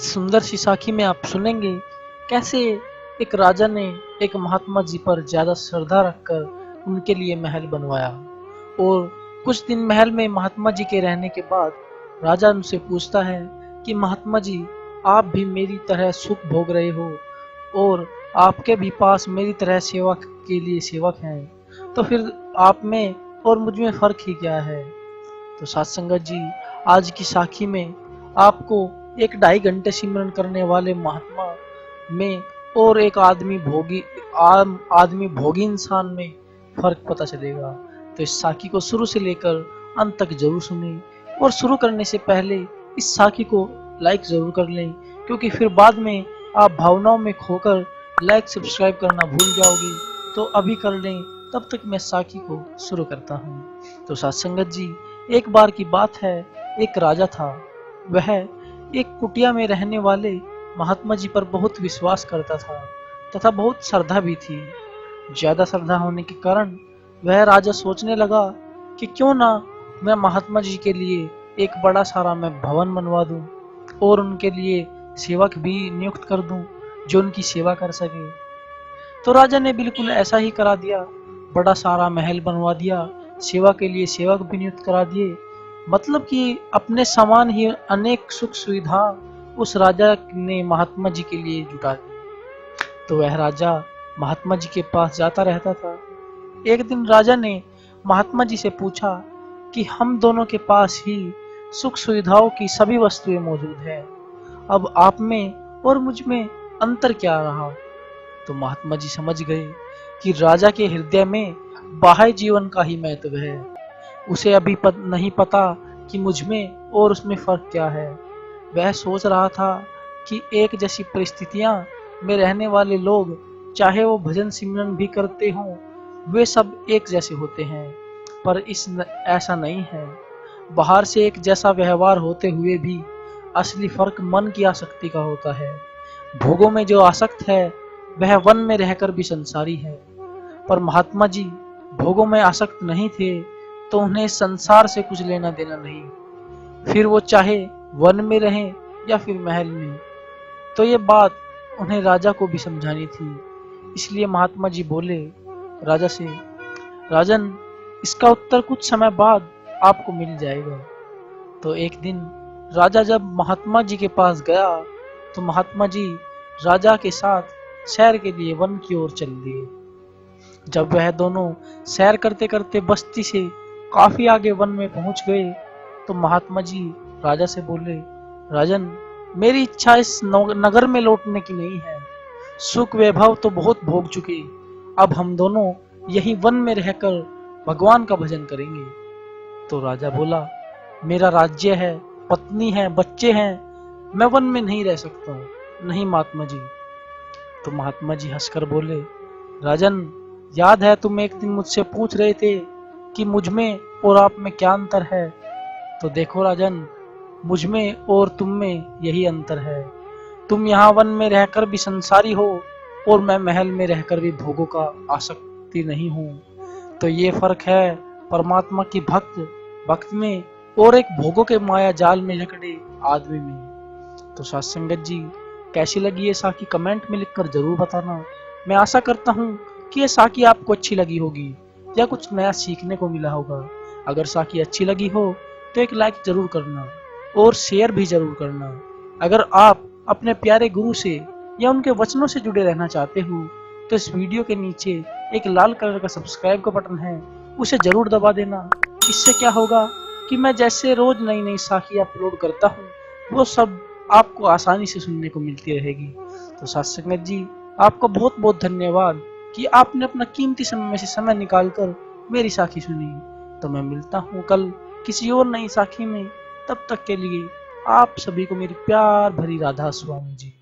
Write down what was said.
सुंदर सी साखी में आप सुनेंगे कैसे एक राजा ने एक महात्मा जी पर ज्यादा श्रद्धा रखकर उनके लिए महल बनवाया। और कुछ दिन महल में महात्मा जी के रहने के बाद राजा उनसे पूछता है कि महात्मा जी, आप भी मेरी तरह सुख भोग रहे हो और आपके भी पास मेरी तरह सेवा के लिए सेवक हैं, तो फिर आप में और मुझ में फर्क ही क्या है। तो साथ संगत जी, आज की साखी में आपको एक 2.5 घंटे सिमरन करने वाले महात्मा में और एक आम आदमी भोगी इंसान में फर्क पता चलेगा। तो इस साखी को शुरू से लेकर अंत तक जरूर सुनें और शुरू करने से पहले इस साखी को लाइक जरूर कर लें, क्योंकि फिर बाद में आप भावनाओं में खोकर लाइक सब्सक्राइब करना भूल जाओगे। तो अभी कर लें, तब तक मैं साखी को शुरू करता हूँ। तो साथ संगत जी, एक बार की बात है, एक राजा था। वह एक कुटिया में रहने वाले महात्मा जी पर बहुत विश्वास करता था तथा बहुत श्रद्धा भी थी। ज्यादा श्रद्धा होने के कारण वह राजा सोचने लगा कि क्यों ना मैं महात्मा जी के लिए एक बड़ा सारा मैं भवन बनवा दूं और उनके लिए सेवक भी नियुक्त कर दूं जो उनकी सेवा कर सके। तो राजा ने बिल्कुल ऐसा ही करा दिया, बड़ा सारा महल बनवा दिया, सेवा के लिए सेवक भी नियुक्त करा दिए। मतलब कि अपने समान ही अनेक सुख सुविधा उस राजा ने महात्मा जी के लिए जुटा दी। तो वह राजा महात्मा जी के पास जाता रहता था। एक दिन राजा ने महात्मा जी से पूछा कि हम दोनों के पास ही सुख सुविधाओं की सभी वस्तुएं मौजूद हैं, अब आप में और मुझ में अंतर क्या रहा। तो महात्मा जी समझ गए कि राजा के हृदय में बाह्य जीवन का ही महत्व है, उसे अभी नहीं पता कि मुझ में और उसमें फर्क क्या है। वह सोच रहा था कि एक जैसी परिस्थितियां में रहने वाले लोग, चाहे वो भजन सिमरन भी करते हों, वे सब एक जैसे होते हैं, पर ऐसा नहीं है। बाहर से एक जैसा व्यवहार होते हुए भी असली फर्क मन की आसक्ति का होता है। भोगों में जो आसक्त है वह वन में रहकर भी संसारी है, पर महात्मा जी भोगों में आसक्त नहीं थे तो उन्हें संसार से कुछ लेना देना नहीं, फिर वो चाहे वन में रहें या फिर महल में। तो ये बात उन्हें राजा को भी समझानी थी। इसलिए महात्मा जी बोले राजा से, राजन, इसका उत्तर कुछ समय बाद आपको मिल जाएगा। तो एक दिन राजा जब महात्मा जी के पास गया तो महात्मा जी राजा के साथ सैर के लिए वन की ओर चल दिए। जब वह दोनों सैर करते करते बस्ती से काफी आगे वन में पहुंच गए तो महात्मा जी राजा से बोले, राजन, मेरी इच्छा इस नगर में लौटने की नहीं है। सुख वैभव तो बहुत भोग चुके, अब हम दोनों यही वन में रहकर भगवान का भजन करेंगे। तो राजा बोला, मेरा राज्य है, पत्नी है, बच्चे हैं, मैं वन में नहीं रह सकता हूँ। नहीं महात्मा जी। तो महात्मा जी हंसकर बोले, राजन, याद है तुम एक दिन मुझसे पूछ रहे थे कि मुझ में और आप में क्या अंतर है। तो देखो राजन, मुझ में और तुम में यही अंतर है। तुम यहाँ वन में रहकर भी संसारी हो और मैं महल में रहकर भी भोगों का आसक्ति नहीं हूँ। तो ये फर्क है परमात्मा की भक्त में और एक भोगों के माया जाल में जकड़े आदमी में। तो साथ संगत जी, कैसी लगी ये साखी कमेंट में लिखकर जरूर बताना। मैं आशा करता हूँ कि ये साखी आपको अच्छी लगी होगी या कुछ नया सीखने को मिला होगा। अगर साखी अच्छी लगी हो तो एक लाइक जरूर करना और शेयर भी जरूर करना। अगर आप अपने प्यारे गुरु से या उनके वचनों से जुड़े रहना चाहते हो तो इस वीडियो के नीचे एक लाल कलर का सब्सक्राइब का बटन है, उसे जरूर दबा देना। इससे क्या होगा कि मैं जैसे रोज नई नई साखी अपलोड करता हूँ वो सब आपको आसानी से सुनने को मिलती रहेगी। तो साथ संगत जी, आपका बहुत बहुत धन्यवाद कि आपने अपना कीमती समय में से समय निकालकर मेरी साखी सुनी। तो मैं मिलता हूँ कल किसी और नई साखी में। तब तक के लिए आप सभी को मेरी प्यार भरी राधा स्वामी जी।